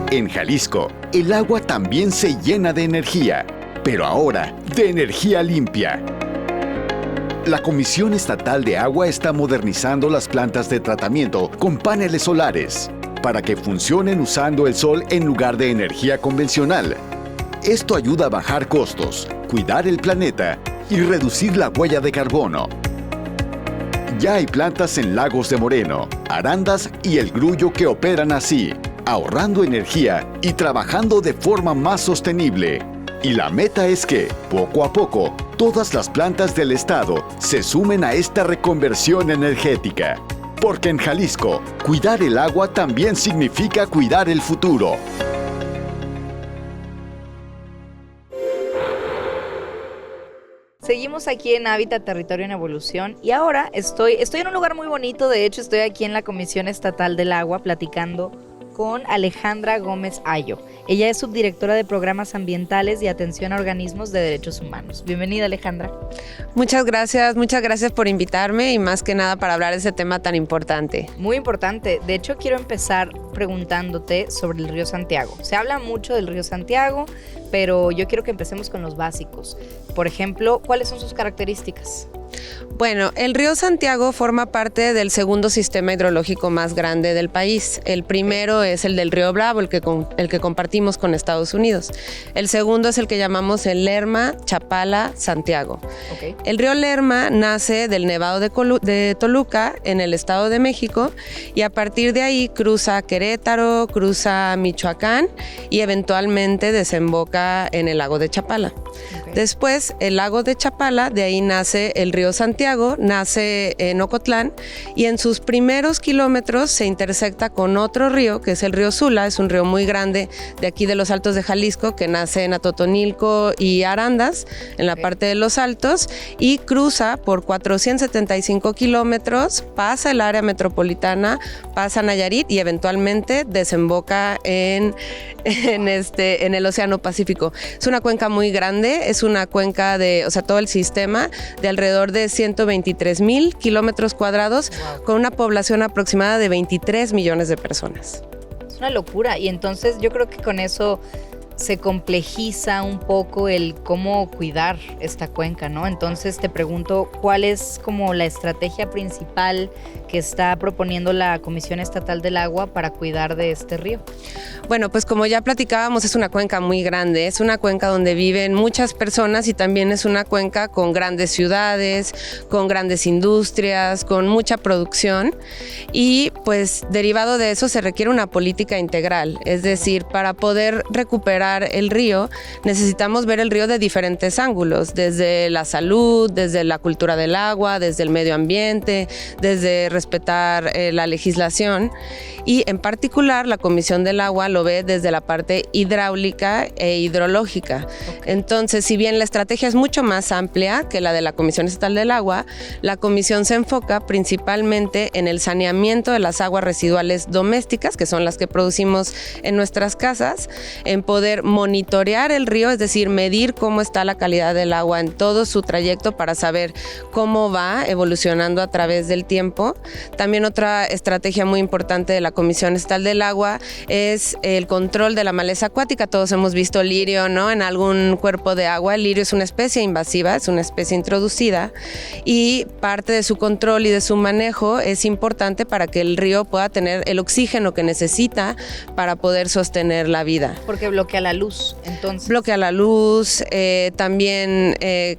En Jalisco, el agua también se llena de energía, pero ahora de energía limpia. La Comisión Estatal de Agua está modernizando las plantas de tratamiento con paneles solares para que funcionen usando el sol en lugar de energía convencional. Esto ayuda a bajar costos, cuidar el planeta y reducir la huella de carbono. Ya hay plantas en Lagos de Moreno, Arandas y El Grullo que operan así, ahorrando energía y trabajando de forma más sostenible. Y la meta es que, poco a poco, todas las plantas del estado se sumen a esta reconversión energética. Porque en Jalisco, cuidar el agua también significa cuidar el futuro. Seguimos aquí en Hábitat Territorio en Evolución y ahora estoy en un lugar muy bonito. De hecho, estoy aquí en la Comisión Estatal del Agua platicando con Alejandra Gómez Ayo. Ella es subdirectora de Programas Ambientales y Atención a Organismos de Derechos Humanos. Bienvenida, Alejandra. Muchas gracias por invitarme y más que nada para hablar de ese tema tan importante. Muy importante. De hecho, quiero empezar preguntándote sobre el río Santiago. Se habla mucho del río Santiago, pero yo quiero que empecemos con los básicos. Por ejemplo, ¿cuáles son sus características? Bueno, el río Santiago forma parte del segundo sistema hidrológico más grande del país. El primero es el del río Bravo, el que compartimos con Estados Unidos. El segundo es el que llamamos el Lerma, Chapala, Santiago. Okay. El río Lerma nace del Nevado de Toluca, en el Estado de México, y a partir de ahí cruza Querétaro, cruza Michoacán y eventualmente desemboca en el lago de Chapala. Okay. Después, el lago de Chapala, de ahí nace el río Santiago, nace en Ocotlán y en sus primeros kilómetros se intersecta con otro río, que es el río Sula, es un río muy grande de aquí de los Altos de Jalisco, que nace en Atotonilco y Arandas, en la parte de los Altos, y cruza por 475 kilómetros, pasa el área metropolitana, pasa Nayarit y eventualmente desemboca en el Océano Pacífico. Es una cuenca muy grande, es una cuenca todo el sistema de alrededor de 123,000 kilómetros cuadrados, wow, con una población aproximada de 23 millones de personas. Es una locura, y entonces yo creo que con eso se complejiza un poco el cómo cuidar esta cuenca, ¿no? Entonces te pregunto, ¿cuál es como la estrategia principal que está proponiendo la Comisión Estatal del Agua para cuidar de este río? Bueno, pues como ya platicábamos, es una cuenca muy grande, es una cuenca donde viven muchas personas y también es una cuenca con grandes ciudades, con grandes industrias, con mucha producción, y pues derivado de eso se requiere una política integral, es decir, para poder recuperar el río necesitamos ver el río de diferentes ángulos, desde la salud, desde la cultura del agua, desde el medio ambiente, desde respetar la legislación, y en particular la Comisión del Agua lo ve desde la parte hidráulica e hidrológica. Okay. Entonces, si bien la estrategia es mucho más amplia que la de la Comisión Estatal del Agua, la Comisión se enfoca principalmente en el saneamiento de las aguas residuales domésticas, que son las que producimos en nuestras casas, en poder monitorear el río, es decir, medir cómo está la calidad del agua en todo su trayecto para saber cómo va evolucionando a través del tiempo. También otra estrategia muy importante de la Comisión Estatal del Agua es el control de la maleza acuática. Todos hemos visto lirio, ¿no?, en algún cuerpo de agua. El lirio es una especie invasiva, es una especie introducida, y parte de su control y de su manejo es importante para que el río pueda tener el oxígeno que necesita para poder sostener la vida. Porque bloquea la luz, entonces. Bloquea la luz, también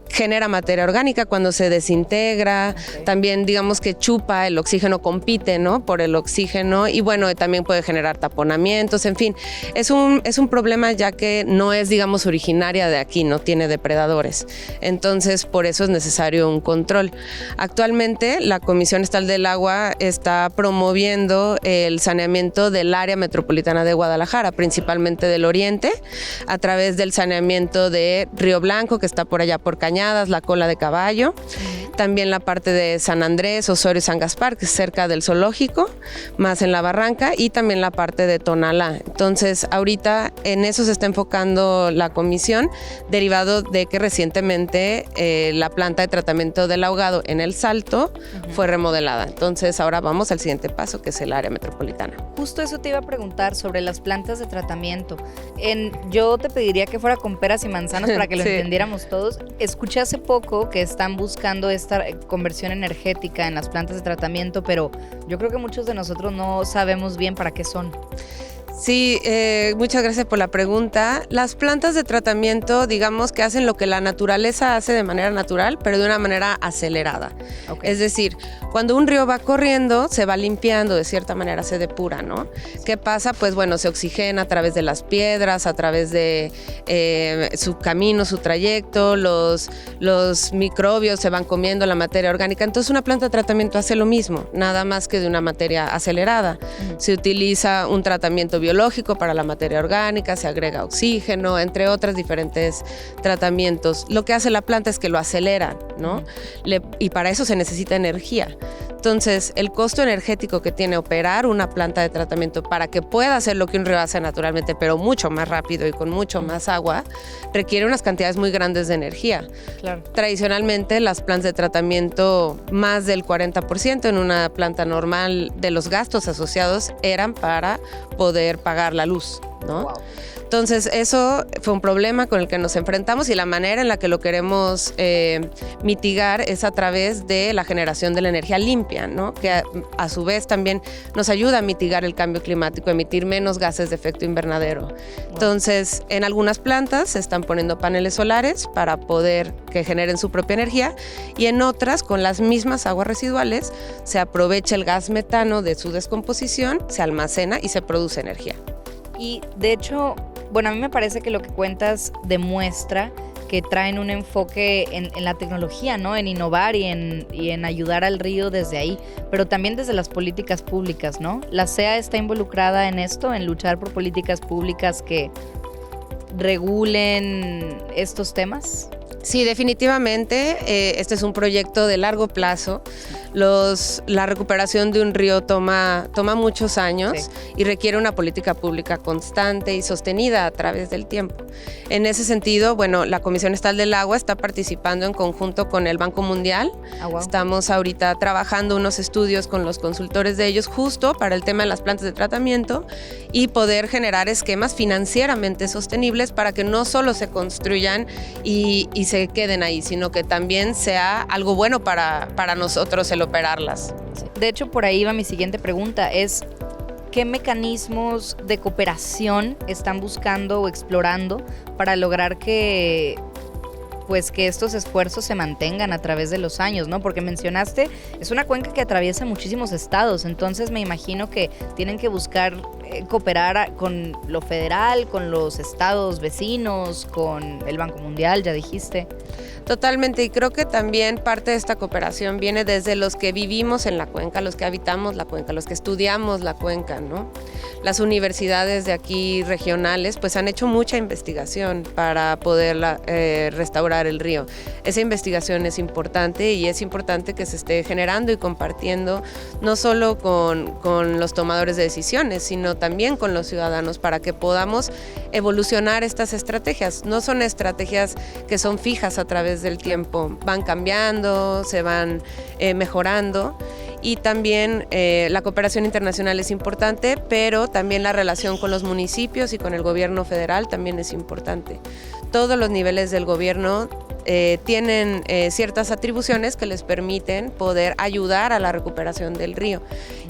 genera materia orgánica cuando se desintegra, okay. También digamos que chupa el oxígeno, compite, ¿no?, por el oxígeno, y bueno, también puede generar taponamientos, en fin, es un problema ya que no es, digamos, originaria de aquí, no tiene depredadores, entonces por eso es necesario un control. Actualmente la Comisión Estatal del Agua está promoviendo el saneamiento del área metropolitana de Guadalajara, principalmente del oriente, a través del saneamiento de Río Blanco, que está por allá por Cañadas, la Cola de Caballo, también la parte de San Andrés, Osorio y San Gaspar, que es cerca del zoológico, más en la Barranca, y también la parte de Tonalá. Entonces, ahorita en eso se está enfocando la comisión, derivado de que recientemente la planta de tratamiento del ahogado en El Salto fue remodelada. Entonces, ahora vamos al siguiente paso, que es el área metropolitana. Justo eso te iba a preguntar sobre las plantas de tratamiento. Yo te pediría que fuera con peras y manzanas para que lo entendiéramos todos. Escuché hace poco que están buscando esta conversión energética en las plantas de tratamiento, pero yo creo que muchos de nosotros no sabemos bien para qué son. Sí, muchas gracias por la pregunta. Las plantas de tratamiento, digamos que hacen lo que la naturaleza hace de manera natural, pero de una manera acelerada. Okay. Es decir, cuando un río va corriendo, se va limpiando, de cierta manera se depura, ¿no? ¿Qué pasa? Pues bueno, se oxigena a través de las piedras, a través de su camino, su trayecto, los microbios se van comiendo la materia orgánica. Entonces una planta de tratamiento hace lo mismo, nada más que de una materia acelerada. Se utiliza un tratamiento biológico para la materia orgánica, se agrega oxígeno, entre otros diferentes tratamientos. Lo que hace la planta es que lo acelera, ¿no? Y para eso se necesita energía. Entonces, el costo energético que tiene operar una planta de tratamiento para que pueda hacer lo que un río hace naturalmente, pero mucho más rápido y con mucho más agua, requiere unas cantidades muy grandes de energía. Claro. Tradicionalmente, las plantas de tratamiento, más del 40% en una planta normal de los gastos asociados eran para poder pagar la luz, ¿no? Wow. Entonces, eso fue un problema con el que nos enfrentamos y la manera en la que lo queremos mitigar es a través de la generación de la energía limpia, ¿no? Que a su vez también nos ayuda a mitigar el cambio climático, emitir menos gases de efecto invernadero. Wow. Entonces, en algunas plantas se están poniendo paneles solares para poder que generen su propia energía y en otras, con las mismas aguas residuales, se aprovecha el gas metano de su descomposición, se almacena y se produce energía. Y de hecho, bueno, a mí me parece que lo que cuentas demuestra que traen un enfoque en la tecnología, ¿no? En innovar y en ayudar al río desde ahí, pero también desde las políticas públicas, ¿no? ¿La CEA está involucrada en esto, en luchar por políticas públicas que regulen estos temas? Sí, definitivamente. Este es un proyecto de largo plazo. La recuperación de un río toma muchos años y requiere una política pública constante y sostenida a través del tiempo. En ese sentido, bueno, la Comisión Estatal del Agua está participando en conjunto con el Banco Mundial. Wow. Estamos ahorita trabajando unos estudios con los consultores de ellos justo para el tema de las plantas de tratamiento y poder generar esquemas financieramente sostenibles para que no solo se construyan y se queden ahí, sino que también sea algo bueno para nosotros el operarlas. De hecho, por ahí va mi siguiente pregunta, es ¿qué mecanismos de cooperación están buscando o explorando para lograr que estos esfuerzos se mantengan a través de los años, ¿no? Porque mencionaste, es una cuenca que atraviesa muchísimos estados, entonces me imagino que tienen que buscar cooperar con lo federal, con los estados vecinos, con el Banco Mundial, ya dijiste. Totalmente, y creo que también parte de esta cooperación viene desde los que vivimos en la cuenca, los que habitamos la cuenca, los que estudiamos la cuenca, ¿no? Las universidades de aquí regionales pues han hecho mucha investigación para poder restaurar el río. Esa investigación es importante y es importante que se esté generando y compartiendo no solo con los tomadores de decisiones, sino también con los ciudadanos para que podamos evolucionar estas estrategias. No son estrategias que son fijas a través del tiempo, van cambiando, se van mejorando. Y también la cooperación internacional es importante, pero también la relación con los municipios y con el gobierno federal también es importante. Todos los niveles del gobierno tienen ciertas atribuciones que les permiten poder ayudar a la recuperación del río.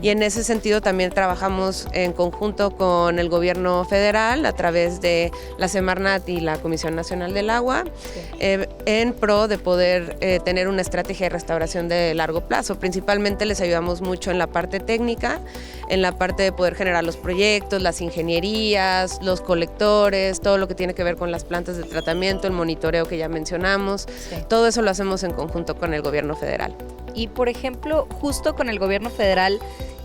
Y en ese sentido también trabajamos en conjunto con el gobierno federal a través de la Semarnat y la Comisión Nacional del Agua en pro de poder tener una estrategia de restauración de largo plazo. Principalmente les ayudamos mucho en la parte técnica, en la parte de poder generar los proyectos, las ingenierías, los colectores, todo lo que tiene que ver con las plantas de tratamiento, el monitoreo que ya mencionamos. Sí. Todo eso lo hacemos en conjunto con el gobierno federal. Y por ejemplo, justo con el gobierno federal,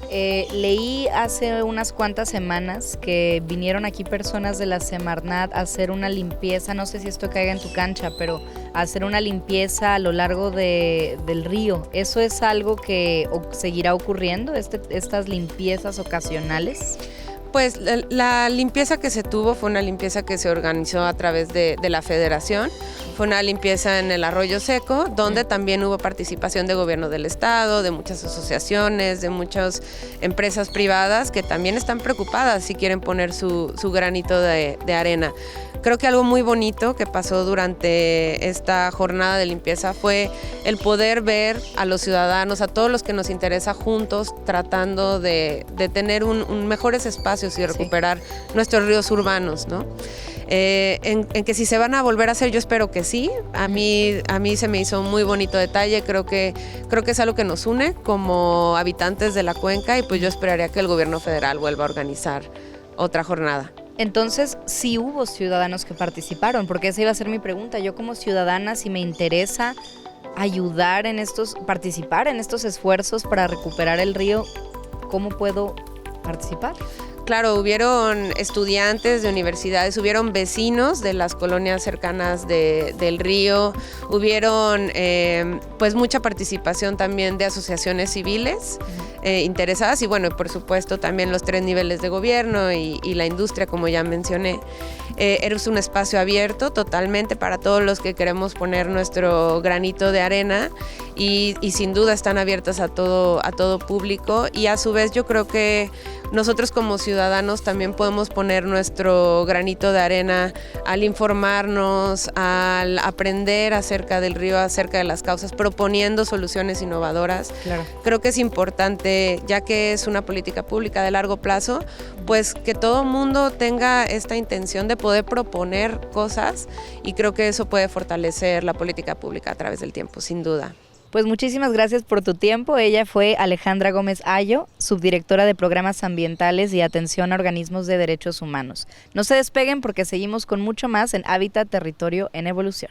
leí hace unas cuantas semanas que vinieron aquí personas de la Semarnat a hacer una limpieza, no sé si esto caiga en tu cancha, pero hacer una limpieza a lo largo del río. ¿Eso es algo que seguirá ocurriendo, estas limpiezas ocasionales? Pues la limpieza que se tuvo fue una limpieza que se organizó a través de la federación. Fue una limpieza en el Arroyo Seco, donde también hubo participación de gobierno del estado, de muchas asociaciones, de muchas empresas privadas que también están preocupadas si quieren poner su granito de arena. Creo que algo muy bonito que pasó durante esta jornada de limpieza fue el poder ver a los ciudadanos, a todos los que nos interesa juntos, tratando de tener mejores espacios y recuperar nuestros ríos urbanos, ¿no? En que si se van a volver a hacer, yo espero que sí. A mí se me hizo un muy bonito detalle. Creo que es algo que nos une como habitantes de la cuenca, y pues yo esperaría que el gobierno federal vuelva a organizar otra jornada. Entonces, sí hubo ciudadanos que participaron, porque esa iba a ser mi pregunta. Yo como ciudadana, si me interesa participar en estos esfuerzos para recuperar el río, ¿cómo puedo participar? Claro, hubieron estudiantes de universidades, hubieron vecinos de las colonias cercanas del río, hubieron pues mucha participación también de asociaciones civiles interesadas, y bueno, por supuesto también los 3 niveles de gobierno y la industria, como ya mencioné. Es un espacio abierto totalmente para todos los que queremos poner nuestro granito de arena, y sin duda están abiertas a todo público, y a su vez yo creo que nosotros como ciudadanos también podemos poner nuestro granito de arena al informarnos, al aprender acerca del río, acerca de las causas, proponiendo soluciones innovadoras. Claro. Creo que es importante, ya que es una política pública de largo plazo, pues que todo mundo tenga esta intención de poder proponer cosas, y creo que eso puede fortalecer la política pública a través del tiempo, sin duda. Pues muchísimas gracias por tu tiempo. Ella fue Alejandra Gómez Ayo, subdirectora de Programas Ambientales y Atención a Organismos de Derechos Humanos. No se despeguen porque seguimos con mucho más en Hábitat Territorio en Evolución.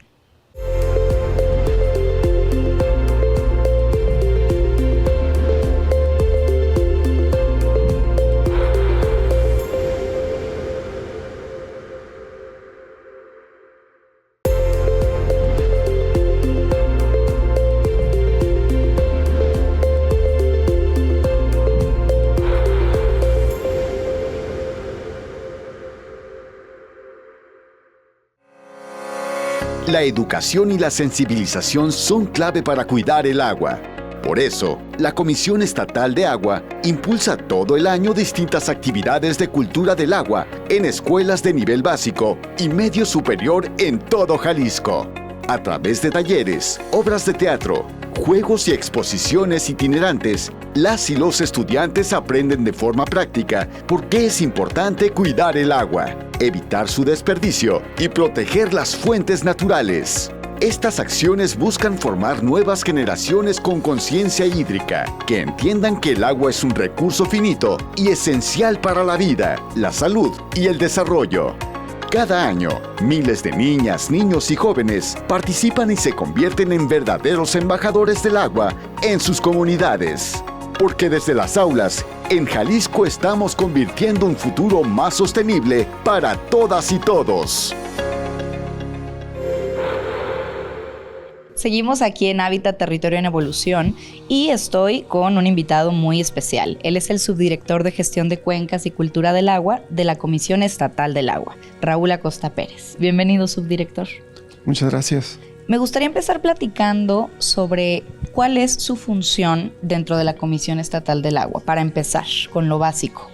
La educación y la sensibilización son clave para cuidar el agua. Por eso, la Comisión Estatal de Agua impulsa todo el año distintas actividades de cultura del agua en escuelas de nivel básico y medio superior en todo Jalisco. A través de talleres, obras de teatro, juegos y exposiciones itinerantes, las y los estudiantes aprenden de forma práctica por qué es importante cuidar el agua, evitar su desperdicio y proteger las fuentes naturales. Estas acciones buscan formar nuevas generaciones con conciencia hídrica, que entiendan que el agua es un recurso finito y esencial para la vida, la salud y el desarrollo. Cada año, miles de niñas, niños y jóvenes participan y se convierten en verdaderos embajadores del agua en sus comunidades. Porque desde las aulas, en Jalisco estamos convirtiendo un futuro más sostenible para todas y todos. Seguimos aquí en Hábitat Territorio en Evolución y estoy con un invitado muy especial. Él es el subdirector de Gestión de Cuencas y Cultura del Agua de la Comisión Estatal del Agua, Raúl Acosta Pérez. Bienvenido, subdirector. Muchas gracias. Me gustaría empezar platicando sobre cuál es su función dentro de la Comisión Estatal del Agua, para empezar con lo básico.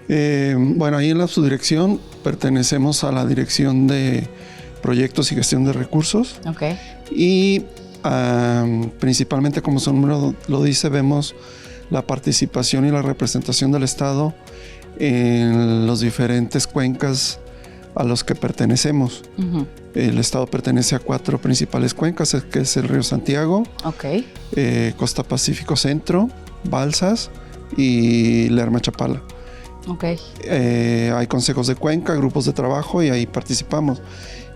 Bueno, ahí en la subdirección pertenecemos a la Dirección de Proyectos y Gestión de Recursos. Okay. Y principalmente, como su nombre lo dice, vemos la participación y la representación del Estado en las diferentes cuencas a los que pertenecemos. Uh-huh. El Estado pertenece a 4 principales cuencas, que es el Río Santiago, okay, Costa Pacífico Centro, Balsas y Lerma Chapala. Okay. Hay consejos de cuenca, grupos de trabajo, y ahí participamos.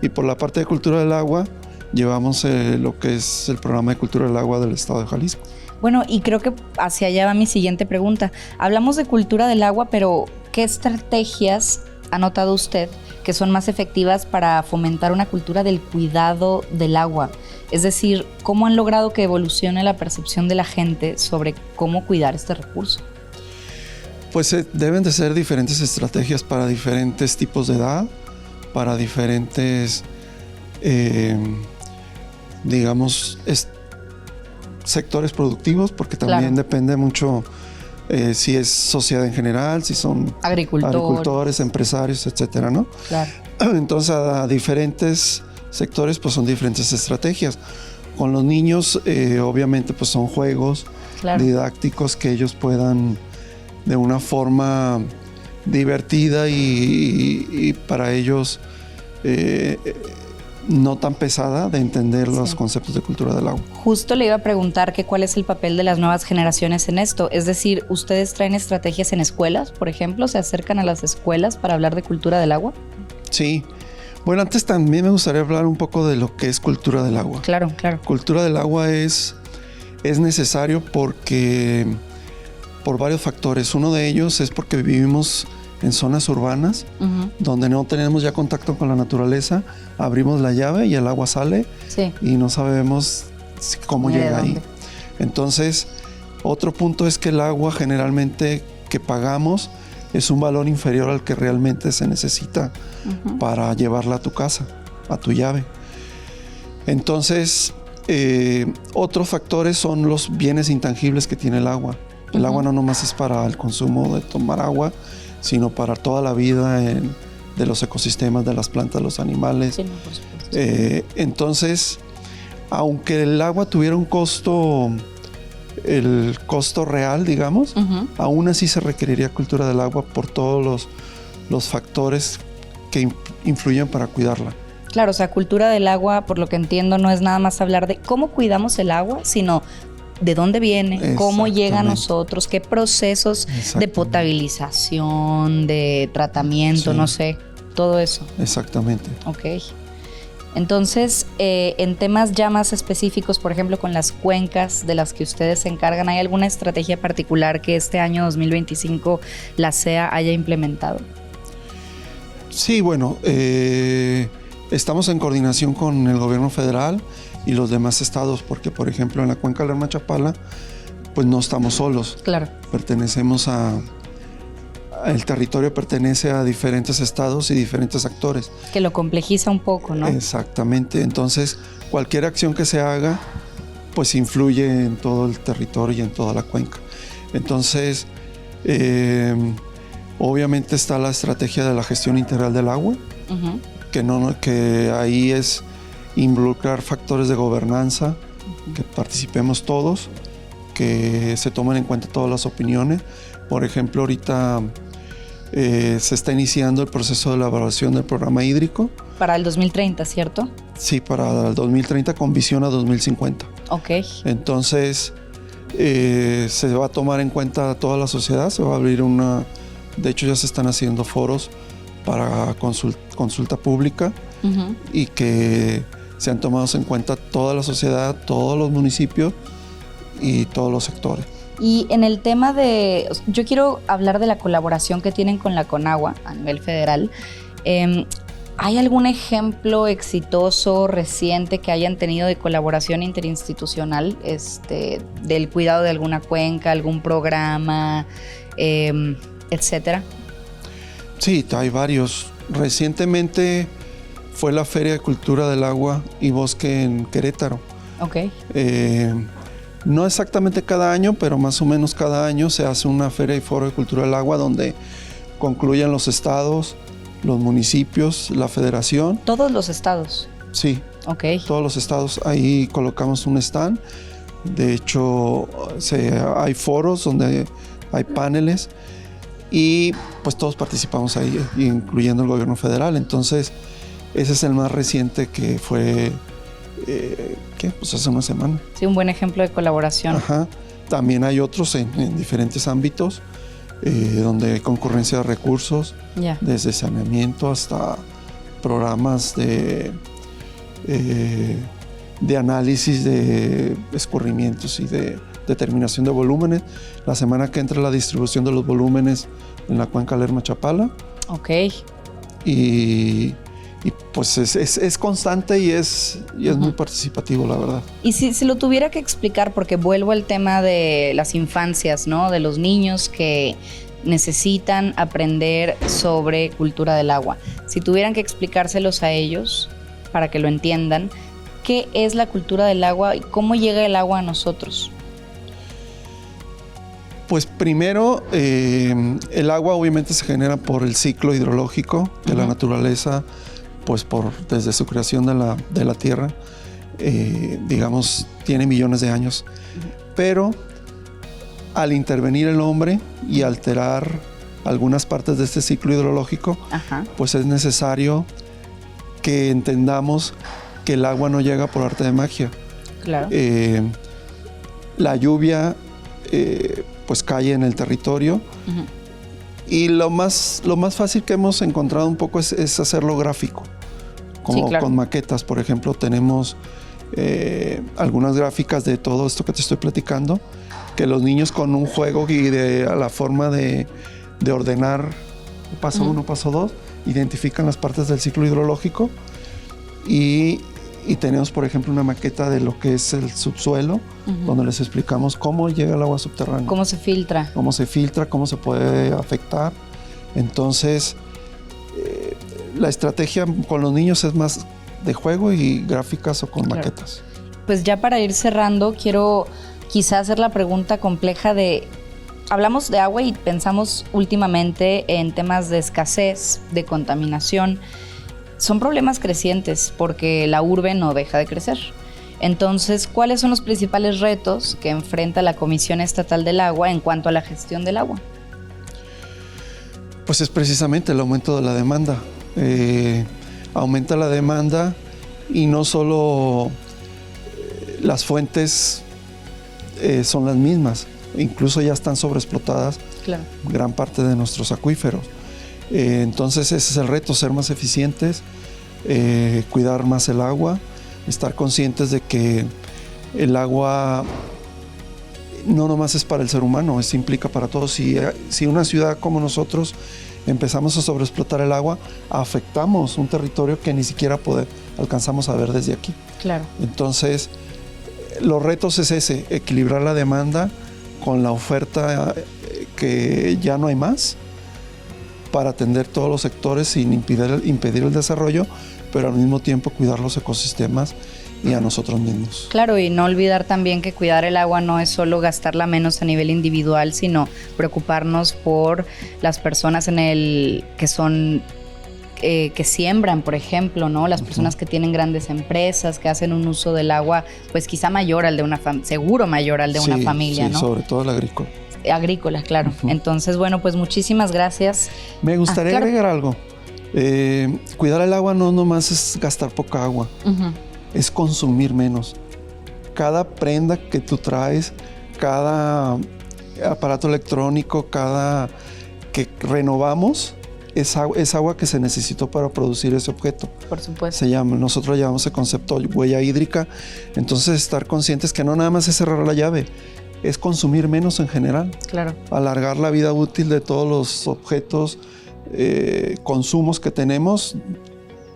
Y por la parte de cultura del agua, llevamos lo que es el programa de cultura del agua del Estado de Jalisco. Bueno, y creo que hacia allá va mi siguiente pregunta. Hablamos de cultura del agua, pero ¿qué estrategias ha notado usted que son más efectivas para fomentar una cultura del cuidado del agua? Es decir, ¿cómo han logrado que evolucione la percepción de la gente sobre cómo cuidar este recurso? Pues deben de ser diferentes estrategias para diferentes tipos de edad, para diferentes, digamos, sectores productivos, porque también depende mucho si es sociedad en general, si son agricultores, empresarios, etcétera, ¿no? Claro. Entonces, a diferentes sectores, pues son diferentes estrategias. Con los niños, obviamente, pues son juegos didácticos que ellos puedan, de una forma divertida y para ellos no tan pesada de entender los conceptos de cultura del agua. Justo le iba a preguntar que cuál es el papel de las nuevas generaciones en esto. Es decir, ¿ustedes traen estrategias en escuelas, por ejemplo? ¿Se acercan a las escuelas para hablar de cultura del agua? Sí. Bueno, antes también me gustaría hablar un poco de lo que es cultura del agua. Claro, claro. Cultura del agua es necesario porque por varios factores. Uno de ellos es porque vivimos en zonas urbanas, donde no tenemos ya contacto con la naturaleza, abrimos la llave y el agua sale y no sabemos cómo llega ahí. Entonces, otro punto es que el agua generalmente que pagamos es un valor inferior al que realmente se necesita para llevarla a tu casa, a tu llave. Entonces, otros factores son los bienes intangibles que tiene el agua. El agua no nomás es para el consumo de tomar agua, sino para toda la vida de los ecosistemas, de las plantas, los animales. Sí, no, por supuesto. Entonces, aunque el agua tuviera un costo, el costo real, digamos, aún así se requeriría cultura del agua por todos los factores que influyen para cuidarla. Claro, o sea, cultura del agua, por lo que entiendo, no es nada más hablar de cómo cuidamos el agua, sino de dónde viene, cómo llega a nosotros, qué procesos de potabilización, de tratamiento, no sé, todo eso. Exactamente. Ok. Entonces, en temas ya más específicos, por ejemplo, con las cuencas de las que ustedes se encargan, ¿hay alguna estrategia particular que este año 2025 la SEA haya implementado? Sí, bueno, estamos en coordinación con el gobierno federal y los demás estados, porque por ejemplo en la cuenca Lerma-Chapala, pues no estamos solos. Claro. Pertenecemos el territorio pertenece a diferentes estados y diferentes actores. Que lo complejiza un poco, ¿no? Exactamente. Entonces, cualquier acción que se haga, pues influye en todo el territorio y en toda la cuenca. Entonces, obviamente está la estrategia de la gestión integral del agua, que ahí es involucrar factores de gobernanza, que participemos todos, que se tomen en cuenta todas las opiniones. Por ejemplo, ahorita se está iniciando el proceso de elaboración del programa hídrico. Para el 2030, ¿cierto? Sí, para el 2030 con visión a 2050. Ok. Entonces, se va a tomar en cuenta toda la sociedad, se va a abrir de hecho ya se están haciendo foros para consulta pública y que sean tomados en cuenta toda la sociedad, todos los municipios y todos los sectores. Y en el tema yo quiero hablar de la colaboración que tienen con la Conagua a nivel federal. ¿Hay algún ejemplo exitoso, reciente, que hayan tenido de colaboración interinstitucional, del cuidado de alguna cuenca, algún programa, etcétera? Sí, hay varios. Recientemente fue la Feria de Cultura del Agua y Bosque en Querétaro. Ok. No exactamente cada año, pero más o menos cada año se hace una feria y foro de cultura del agua donde concluyen los estados, los municipios, la federación. ¿Todos los estados? Sí. Ok. Todos los estados. Ahí colocamos un stand. De hecho, hay foros donde hay paneles y pues todos participamos ahí, incluyendo el gobierno federal. Entonces, ese es el más reciente que fue... pues hace una semana. Sí, un buen ejemplo de colaboración. Ajá. También hay otros en diferentes ámbitos donde hay concurrencia de recursos, desde saneamiento hasta programas de análisis de escurrimientos y de determinación de volúmenes. La semana que entra la distribución de los volúmenes en la cuenca Lerma-Chapala. Ok. y pues es constante y es muy participativo, la verdad. Y si lo tuviera que explicar, porque vuelvo al tema de las infancias, ¿no? De los niños que necesitan aprender sobre cultura del agua. Si tuvieran que explicárselos a ellos para que lo entiendan, ¿qué es la cultura del agua y cómo llega el agua a nosotros? Pues primero, el agua obviamente se genera por el ciclo hidrológico de la naturaleza, pues desde su creación de la Tierra, digamos, tiene millones de años. Pero al intervenir el hombre y alterar algunas partes de este ciclo hidrológico, pues es necesario que entendamos que el agua no llega por arte de magia. Claro. La lluvia pues cae en el territorio. Y lo más fácil que hemos encontrado un poco es hacerlo gráfico, como con maquetas. Por ejemplo, tenemos algunas gráficas de todo esto que te estoy platicando, que los niños con un juego y a la forma de ordenar paso 1, paso 2, identifican las partes del ciclo hidrológico y tenemos, por ejemplo, una maqueta de lo que es el subsuelo, donde les explicamos cómo llega el agua subterránea. ¿Cómo se filtra? Cómo se filtra, cómo se puede afectar. Entonces, la estrategia con los niños es más de juego y gráficas o con maquetas. Pues ya para ir cerrando, quiero quizás hacer la pregunta compleja de... Hablamos de agua y pensamos últimamente en temas de escasez, de contaminación. Son problemas crecientes porque la urbe no deja de crecer. Entonces, ¿cuáles son los principales retos que enfrenta la Comisión Estatal del Agua en cuanto a la gestión del agua? Pues es precisamente el aumento de la demanda. Aumenta la demanda y no solo las fuentes son las mismas, incluso ya están sobreexplotadas gran parte de nuestros acuíferos. Entonces ese es el reto, ser más eficientes, cuidar más el agua, estar conscientes de que el agua no nomás es para el ser humano, implica para todos. Si una ciudad como nosotros empezamos a sobreexplotar el agua, afectamos un territorio que ni siquiera alcanzamos a ver desde aquí. Claro. Entonces, los retos es ese, equilibrar la demanda con la oferta que ya no hay más, para atender todos los sectores sin impedir el desarrollo, pero al mismo tiempo cuidar los ecosistemas y a nosotros mismos. Claro, y no olvidar también que cuidar el agua no es solo gastarla menos a nivel individual, sino preocuparnos por las personas que son que siembran, por ejemplo, ¿no? Las personas que tienen grandes empresas, que hacen un uso del agua, pues quizá mayor al de seguro mayor al de una familia, ¿no? Sobre todo el agrícola. Agrícola, claro. Entonces, bueno, pues muchísimas gracias. Me gustaría agregar algo. Cuidar el agua no nomás es gastar poca agua, es consumir menos. Cada prenda que tú traes, cada aparato electrónico, cada que renovamos, es agua que se necesitó para producir ese objeto. Por supuesto. Nosotros llamamos el concepto huella hídrica. Entonces, estar conscientes que no nada más es cerrar la llave, es consumir menos en general. Claro. Alargar la vida útil de todos los objetos, consumos que tenemos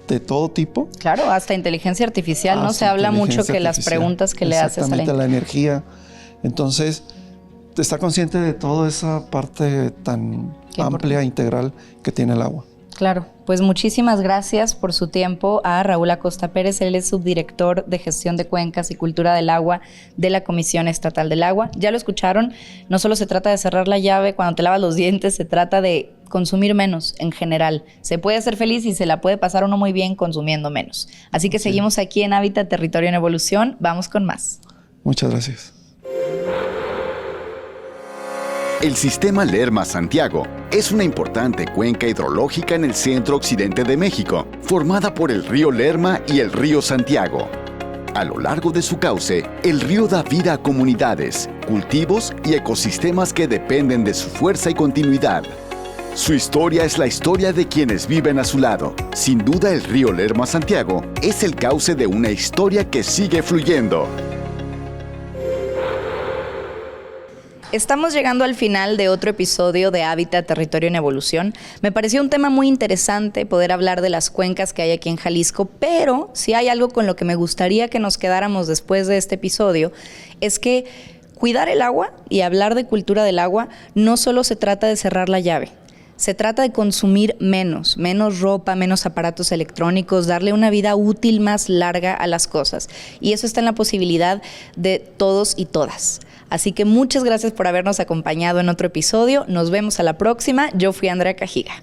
de todo tipo. Claro, hasta inteligencia artificial, ¿no? Se habla mucho que las preguntas que le haces a la energía. Entonces, estar consciente de toda esa parte tan amplia, integral que tiene el agua. Claro, pues muchísimas gracias por su tiempo a Raúl Acosta Pérez. Él es subdirector de Gestión de Cuencas y Cultura del Agua de la Comisión Estatal del Agua. Ya lo escucharon, no solo se trata de cerrar la llave cuando te lavas los dientes, se trata de consumir menos en general. Se puede ser feliz y se la puede pasar uno muy bien consumiendo menos. Así que seguimos aquí en Hábitat Territorio en Evolución. Vamos con más. Muchas gracias. El sistema Lerma-Santiago es una importante cuenca hidrológica en el centro-occidente de México, formada por el río Lerma y el río Santiago. A lo largo de su cauce, el río da vida a comunidades, cultivos y ecosistemas que dependen de su fuerza y continuidad. Su historia es la historia de quienes viven a su lado. Sin duda, el río Lerma-Santiago es el cauce de una historia que sigue fluyendo. Estamos llegando al final de otro episodio de Hábitat, Territorio en Evolución. Me pareció un tema muy interesante poder hablar de las cuencas que hay aquí en Jalisco, pero si hay algo con lo que me gustaría que nos quedáramos después de este episodio, es que cuidar el agua y hablar de cultura del agua no solo se trata de cerrar la llave. Se trata de consumir menos ropa, menos aparatos electrónicos, darle una vida útil más larga a las cosas. Y eso está en la posibilidad de todos y todas. Así que muchas gracias por habernos acompañado en otro episodio. Nos vemos a la próxima. Yo fui Andrea Cajiga.